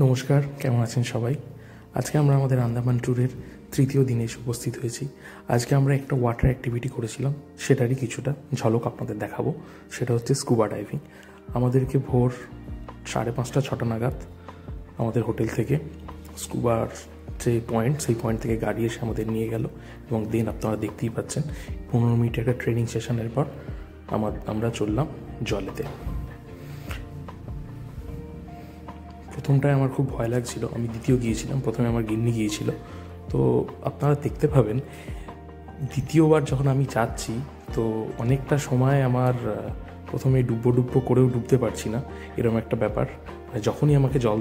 নমস্কার, কেমন আছেন সবাই? আজকে আমরা আমাদের আন্দামান ট্যুরের তৃতীয় দিনে এসে উপস্থিত হয়েছি। আজকে আমরা একটা ওয়াটার অ্যাক্টিভিটি করেছিলাম, সেটারই কিছুটা ঝলক আপনাদের দেখাবো। সেটা হচ্ছে স্কুবা ডাইভিং। আমাদেরকে ভোর 5:30-6টা নাগাদ আমাদের হোটেল থেকে স্কুবার যে পয়েন্ট, সেই পয়েন্ট থেকে গাড়ি এসে আমাদের নিয়ে গেল এবং দেন আপনারা দেখতেই পাচ্ছেন 15 মিনিটের একটা ট্রেনিং সেশনের পর আমরা চললাম জলেতে। প্রথমটায় আমার খুব ভয় লাগছিল, আমি দ্বিতীয় গিয়েছিলাম, প্রথমে আমার গিন্নি গিয়েছিল। তো আপনারা দেখতে পাবেন দ্বিতীয়বার যখন আমি যাচ্ছি তো অনেকটা সময় আমার প্রথমে ডুবো করেও ডুবতে পারছি না, এরকম একটা ব্যাপার। যখনই আমাকে জল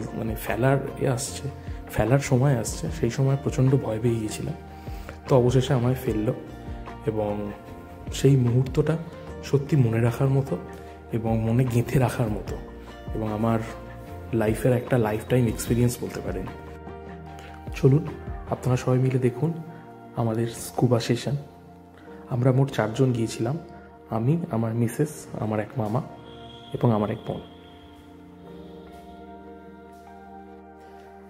ফেলার সময় আসছে সেই সময় প্রচণ্ড ভয় পেয়ে গিয়েছিলাম। তো অবশেষে আমায় ফেললো এবং সেই মুহূর্তটা সত্যি মনে রাখার মতো এবং মনে গেঁথে রাখার মতো এবং আমার লাইফের একটা লাইফ টাইম এক্সপিরিয়েন্স বলতে পারেন। চলুন আপনারা সবাই মিলে দেখুন আমাদের স্কুবা সেশন। আমরা মোট 4 জন গিয়েছিলাম, আমি, আমার মিসেস, আমার এক মামা এবং আমার এক বোন।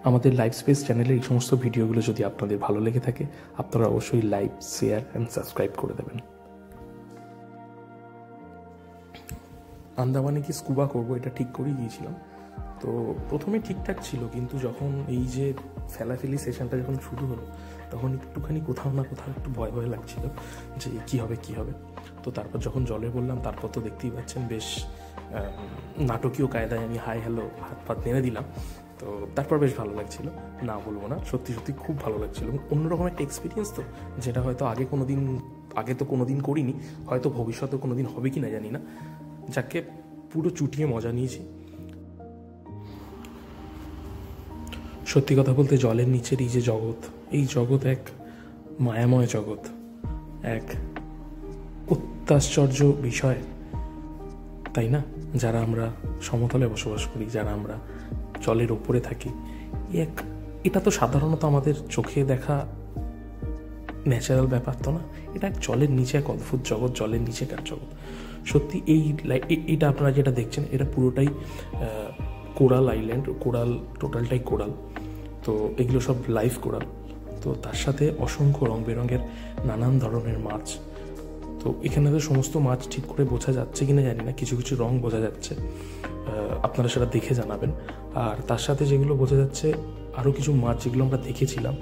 আমাদের লাইভ স্পেস চ্যানেলের এই সমস্ত ভিডিওগুলো যদি আপনাদের ভালো লেগে থাকে আপনারা অবশ্যই লাইক, শেয়ার অ্যান্ড সাবস্ক্রাইব করে দেবেন। আন্দামানে কি স্কুবা করবো এটা ঠিক করেই গিয়েছিলাম। তো প্রথমে ঠিকঠাক ছিল, কিন্তু যখন এই যে ফেলাফেলি সেশনটা যখন শুরু হলো তখন একটুখানি কোথাও না কোথাও একটু ভয় ভয় লাগছিল যে কী হবে। তো তারপর যখন জলে বললাম তারপর তো দেখতেই পাচ্ছেন বেশ নাটকীয় কায়দায় আমি হাই হ্যালো হাত পাত নেড়ে দিলাম। তো তারপর বেশ ভালো লাগছিল, না বলবো না, সত্যি খুব ভালো লাগছিল এবং অন্যরকম একটা এক্সপিরিয়েন্স, তো যেটা হয়তো আগে তো কোনোদিন করিনি, হয়তো ভবিষ্যতে কোনোদিন হবে কি না জানি না। যাকে পুরো চুটিয়ে মজা নিয়েছি। সত্যি কথা বলতে জলের নিচের এই জগৎ এক মায়াময় জগৎ, এক অত্যাশ্চর্য বিষয়, তাই না? যারা আমরা সমতলে বসবাস করি, যারা আমরা জলের ওপরে থাকি, এটা তো সাধারণত আমাদের চোখে দেখা ন্যাচারাল ব্যাপার তো না, এটা এক জলের নিচে এক অদ্ভুত জগৎ, জলের নিচেকার জগৎ। সত্যি এইটা আপনারা যেটা দেখছেন এটা পুরোটাই কোরাল আইল্যান্ড, টোটালটাই কোরাল। তো এগুলো সব লাইভ কোরাল, তো তার সাথে অসংখ্য রং বেরঙের নানান ধরনের মাছ। তো এখানে তো সমস্ত মাছ ঠিক করে বোঝা যাচ্ছে কিনা জানি না, কিছু কিছু রং বোঝা যাচ্ছে, আপনারা সেটা দেখে জানাবেন। আর তার সাথে যেগুলো বোঝা যাচ্ছে আরও কিছু মাছ যেগুলো আমরা দেখেছিলাম,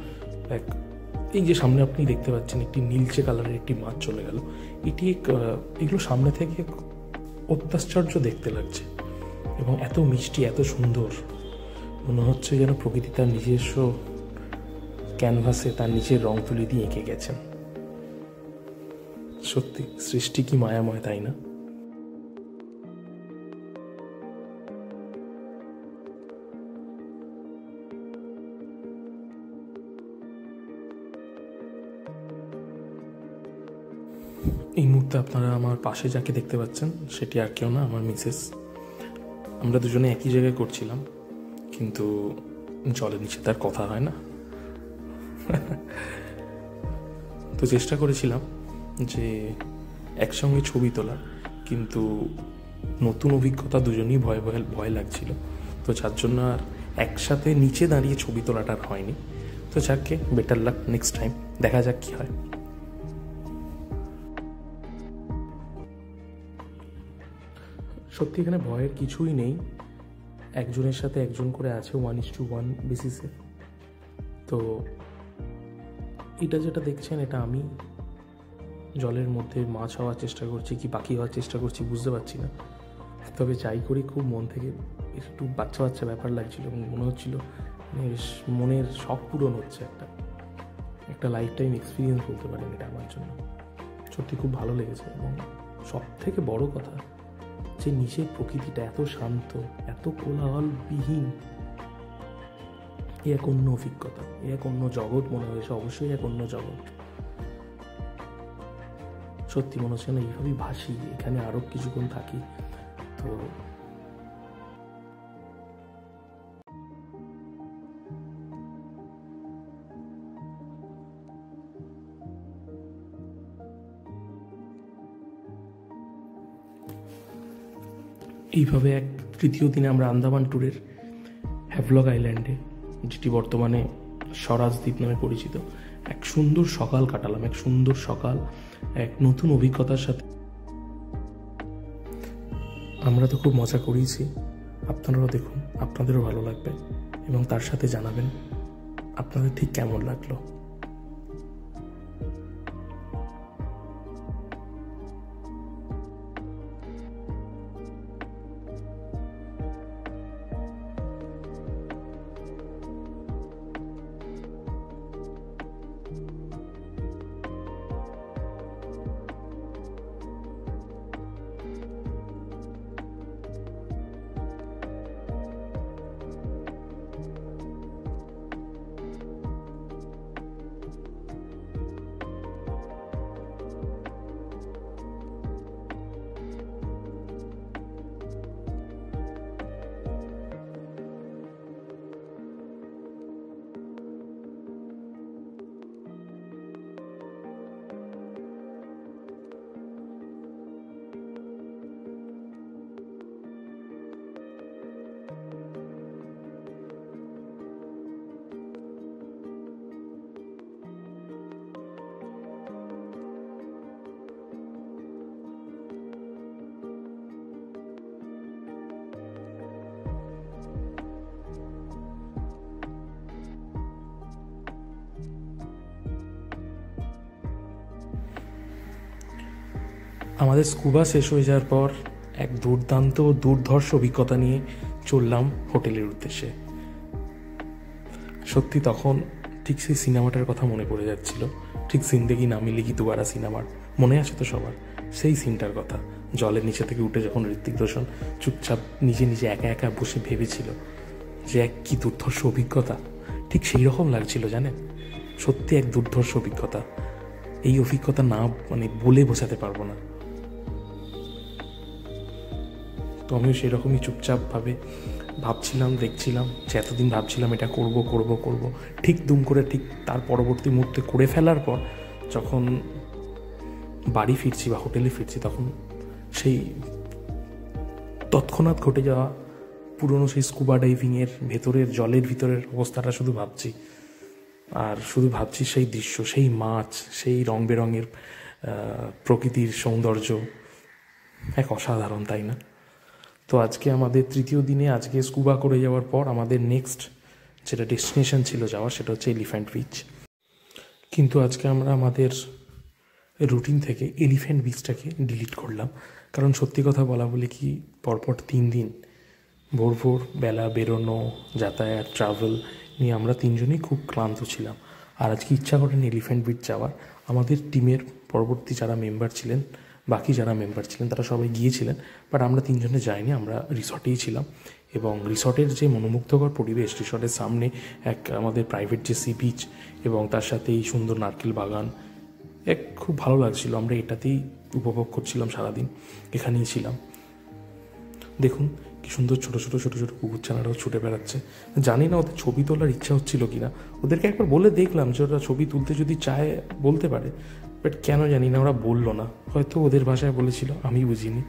এই যে সামনে আপনি দেখতে পাচ্ছেন একটি নীলচে কালারের একটি মাছ চলে গেল, এগুলো সামনে থেকে অত্যাশ্চর্য দেখতে লাগছে এবং এত মিষ্টি, এত সুন্দর, মনে হচ্ছে যেন প্রকৃতি তার নিজস্ব ক্যানভাসে তার নিচের রং তুলি দিয়ে এঁকে গেছেন। সত্যি সৃষ্টি কি মায়াময়, তাই না? এই মুহূর্তে আপনারা আমার পাশে যাকে দেখতে পাচ্ছেন সেটি আর কেউ না, আমার মিসেস। আমরা দুজনে একই জায়গায় করছিলাম, কিন্তু জলের নিচে তার কথা হয় না। তো চেষ্টা করেছিলাম যে একসঙ্গে ছবি তোলার, কিন্তু নতুন অভিজ্ঞতা, দুজনেই ভয় লাগছিল, তো যার জন্য আর একসাথে নিচে দাঁড়িয়ে ছবি তোলাটা আর হয়নি। তো যাকে বেটার লাক নেক্সট টাইম, দেখা যাক কি হয়। সত্যি এখানে ভয়ের কিছুই নেই, একজনের সাথে একজন করে আছে 1:1 বেসিসে। তো এটা যেটা দেখছেন এটা আমি জলের মধ্যে মাছ হওয়ার চেষ্টা করছি কি পাখি হওয়ার চেষ্টা করছি বুঝতে পারছি না, তবে যাই করি খুব মন থেকে একটু বাচ্চা ব্যাপার লাগছিল এবং মনে হচ্ছিল মনের শখ পূরণ হচ্ছে, একটা লাইফ টাইম এক্সপিরিয়েন্স বলতে পারেন এটা আমার জন্য। সত্যি খুব ভালো লেগেছে এবং সব থেকে বড় কথা যে নিচের প্রকৃতিটা এত শান্ত, এত কোলাহলবিহীন, এক অন্য অভিজ্ঞতা, এক অন্য জগৎ মনে হয়েছে, অবশ্যই এক অন্য জগৎ। সত্যি মনে হচ্ছে না এইভাবেই ভাসি, এখানে আরো কিছুক্ষণ থাকি। তো এইভাবে এক তৃতীয় দিনে আমরা আন্দামান ট্যুরের হ্যাভলক আইল্যান্ডে, যেটি বর্তমানে স্বরাজ দ্বীপ নামে পরিচিত। এক সুন্দর সকাল কাটালাম, এক সুন্দর সকাল, এক নতুন অভিজ্ঞতার সাথে। আমরা তো খুব মজা করিয়েছি, আপনারাও দেখুন, আপনাদেরও ভালো লাগবে এবং তার সাথে জানাবেন আপনাদের ঠিক কেমন লাগলো। আমাদের স্কুবা শেষ হয়ে যাওয়ার পর এক দুর্দান্ত দুর্ধর্ষ অভিজ্ঞতা নিয়ে চললাম হোটেলের উদ্দেশ্যে। সত্যি তখন ঠিক সেই সিনেমাটার কথা মনে পড়ে যাচ্ছিল, ঠিক জিন্দেগি না মিলেগি দুবারা সিনেমার, মনে আছে তো সবার সেই সিনটার কথা। জলের নিচে থেকে উঠে যখন ঋত্বিক রোশন চুপচাপ নিজে নিজে একা একা বসে ভেবেছিল যে এক কি দুর্ধর্ষ অভিজ্ঞতা, ঠিক সেই রকম লাগছিল জানেন। সত্যি এক দুর্ধর্ষ অভিজ্ঞতা, এই অভিজ্ঞতা না বলে বোঝাতে পারবো না। তো আমিও সেরকমই চুপচাপভাবে ভাবছিলাম, দেখছিলাম যে এতদিন ভাবছিলাম এটা করব করব করব, ঠিক দুম করে ঠিক তার পরবর্তী মুহূর্তে করে ফেলার পর যখন বাড়ি ফিরছি বা হোটেলে ফিরছি, তখন সেই তৎক্ষণাৎ ঘটে যাওয়া পুরনো সেই স্কুবা ডাইভিংয়ের ভেতরের জলের ভিতরের অবস্থাটা শুধু ভাবছি, আর শুধু ভাবছি সেই দৃশ্য, সেই মাছ, সেই রং বেরঙের প্রকৃতির সৌন্দর্য, এক অসাধারণ, তাই না? তো আজকে আমাদের তৃতীয় দিনে, আজকে স্কুবা করে যাওয়ার পর আমাদের নেক্সট যেটা ডেস্টিনেশন ছিল যাওয়া, সেটা হচ্ছে এলিফ্যান্ট বিচ। কিন্তু আজকে আমরা আমাদের রুটিন থেকে এলিফ্যান্ট বিচটাকে ডিলিট করলাম, কারণ সত্যি কথা বলা বলে কি, পরপর 3 দিন ভোর ভোর বেলা বেরোনো, যাতায়াত, ট্রাভেল নিয়ে আমরা 3জনই খুব ক্লান্ত ছিলাম। আর আজকে ইচ্ছা করেন এলিফ্যান্ট বিচ যাওয়ার। আমাদের টিমের পরবর্তী যারা মেম্বার ছিলেন, বাকি যারা মেম্বার ছিলেন তারা সবাই গিয়েছিলেন, বাট আমরা 3জনে যাইনি, আমরা রিসর্টেই ছিলাম। এবং রিসর্টের যে মনোমুগ্ধকর পরিবেশ, রিসর্টের সামনে এক আমাদের প্রাইভেট যে সি বিচ এবং তার সাথে এই সুন্দর নারকেল বাগান, এক খুব ভালো লাগছিল। আমরা এটাতেই উপভোগ করছিলাম সারাদিন, এখানেই ছিলাম। দেখুন কি সুন্দর ছোটো ছোটো ছোটো ছোটো কুকুরছানারাও ছুটে বেড়াচ্ছে। জানি না ওদের ছবি তোলার ইচ্ছা হচ্ছিল কিনা, ওদেরকে একবার বলে দেখলাম যে ওরা ছবি তুলতে যদি চায় বলতে পারে, বাট কেন জানি না ওরা বললো না, হয়তো ওদের ভাষায় বলেছিল, আমি বুঝিনি।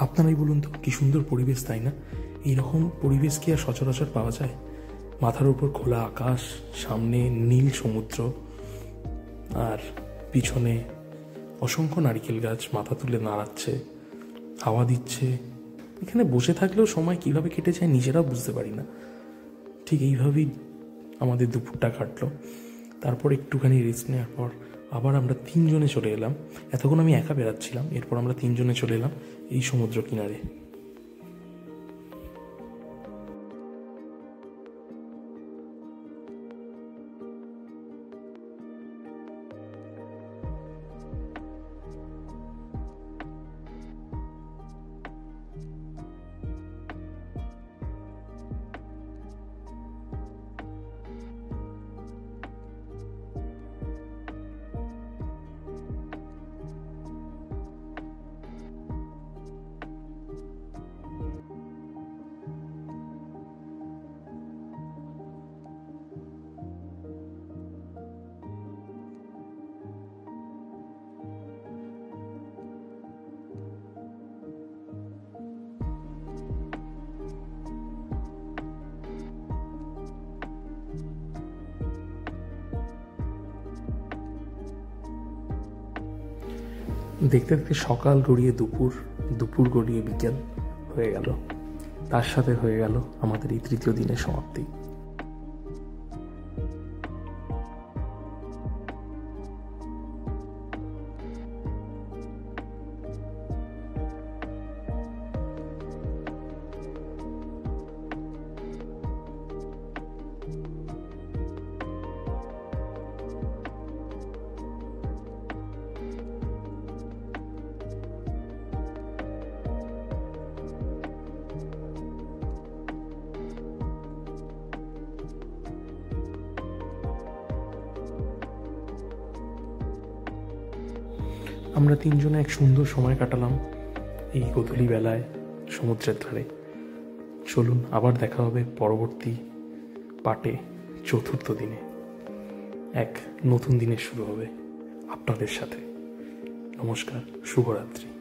আপনারাই বলুন তো, কি সুন্দর পরিবেশ, তাই না? এইরকম পরিবেশ কি আর সচরাচর পাওয়া যায়? মাথার উপর খোলা আকাশ, সামনে নীল সমুদ্র, আর পিছনে অসংখ্য নারকেল গাছ মাথা তুলে নাড়াচ্ছে, হাওয়া দিচ্ছে। এখানে বসে থাকলেও সময় কীভাবে কেটে যায় নিজেরাও বুঝতে পারি না। ঠিক এইভাবেই আমাদের দুপুরটা কাটলো। তারপর একটুখানি রেস্ট নেওয়ার পর আবার আমরা 3জনে চলে এলাম। এতক্ষণ আমি একা বেড়াচ্ছিলাম, এরপর আমরা 3জনে চলে এলাম এই সমুদ্র কিনারে। দেখতে দেখতে সকাল গড়িয়ে দুপুর, দুপুর গড়িয়ে বিকেল হয়ে গেল। তার সাথে হয়ে গেল আমাদের এই তৃতীয় দিনের সমাপ্তি। আমরা তিনজনে এক সুন্দর সময় কাটালাম এই গোধূলি বেলায় সমুদ্রের ধারে। চলুন আবার দেখা হবে পরবর্তী পার্টে, চতুর্থ দিনে। এক নতুন দিনের শুরু হবে আপনাদের সাথে। নমস্কার, শুভরাত্রি।